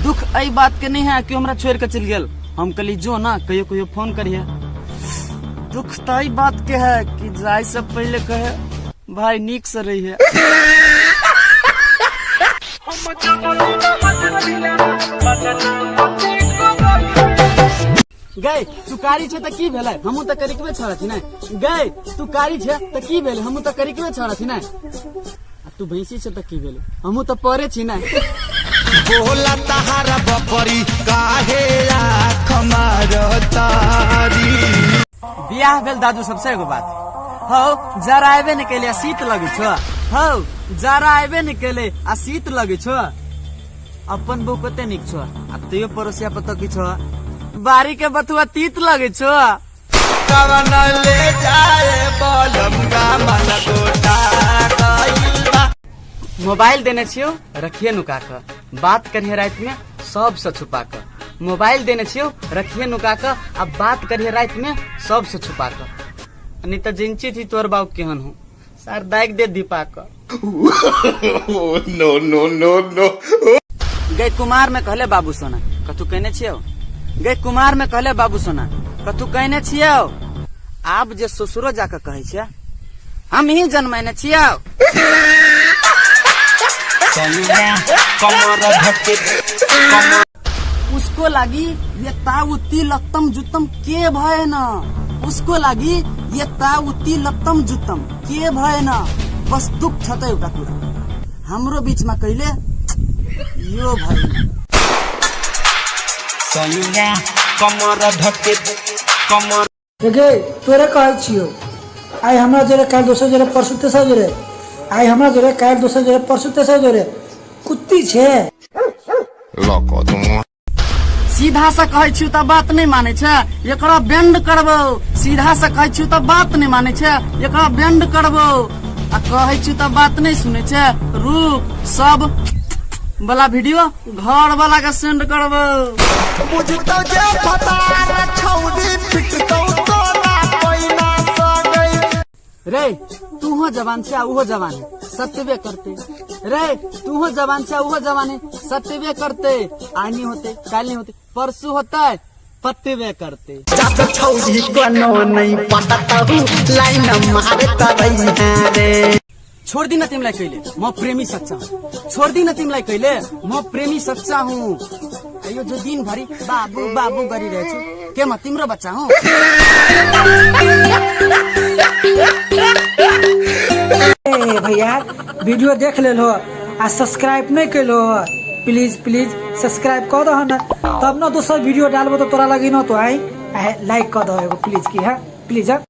दुख आई बात के नहीं है कि हमरा छोड़ के चल गया। हम कली जो ना कहियो कहियो फोन करिए। दुख तई बात के है कि जाय से पहले कहे भाई नीक से रही है। गए तू कारी छे त की भेलै हमहू त करिकबे छोड़ा छी नै। गए तू कारी छे त की भेलै हमहू त करिकबे छोड़ा छी नै। तू भैंसी छे त की भेलै हमहू त परे छी नै। बोला तहारा बकरी काहे आँख मारतारी। बियाह भेल दादू सबसे एगो बात हौ जरा आबे न केले शीत लगे छो। हौ जरा आबे न केले आ शीत लगे छो। अपन बहू कते निक छो आ तइयो पड़ोसिया पतो की छो बारी के बथुआ तीत लगे छो। कवन ले जाए बोलमगा मन गोटा गइलबा। मोबाइल देने छियो रखिए नुका कर बात करिए रात में सबसे छुपा कर। मोबाइल देने छियो रखिए नुका कर अब बात करिए रात में सबसे छुपा कर। नहीं तो जिंची थी तोर बाबू केहन हूँ सार दाग दे दीपा कर। No no no no. गए कुमार में कहले बाबू सोना कथू कहने छियो। गए कुमार में कहले बाबू सोना कथू कहने छियो। आप जे ससुरो जाकर कहे छे हम ही जन्मने छियो। उसको लगी ये ताउती लत्तम जुतम के भय न। उसको लगी ये ताउती लत्तम जुतम के भय न। बस दुख छते उटा पूरा हमरो बीच में कहले यो भाई कमर धके कमर देखे तोरे कहै छियो आइ हमरा जरे काल दोसर जरे परसु तेसर जरे आइ हमरा जरे काल दोसर जरे परसु तेसर जरे कुत्ती छे लको तुम सीधा से कहै छियो त बात नहीं माने छे एकरा बेंड करबो। सीधा से कहै छियो त बात नहीं माने छे एकरा बेंड करबो। आ कहै छियो त बात नहीं सुने छे रुक सब वाला वीडियो घर वाला का सेंड करबो। मुझे तो जे पता रे छौरी पिटतो तोला पैना स गई। रे तू हो जवान से उहो जवान है सत्यवे करते। रे तू हो जवान से उहो जवान है सत्यवे करते। आज नहीं होते कल नहीं होते परसों होता है पत्तेवे करते। जब छौरी कोनो नहीं पता तहु लाइन मारे तरई है रे। छोड़ दी न तिमलाई कहिले म प्रेमी सच्चा हूँ। छोड़ दी न तिमलाई कहिले म प्रेमी सच्चा हूँ। यो जो दिन भरी बाबू बाबू गरिरहेछु के म तिम्रो बच्चा हूँ। भैया वीडियो देख ले लो आ सब्सक्राइब नहीं कर लो प्लीज प्लीज सब्सक्राइब कर दो ना तब ना दूसरा वीडियो डालबो तो तोरा लगी ना तो आई लाइक कर दो प्लीज की है प्लीज।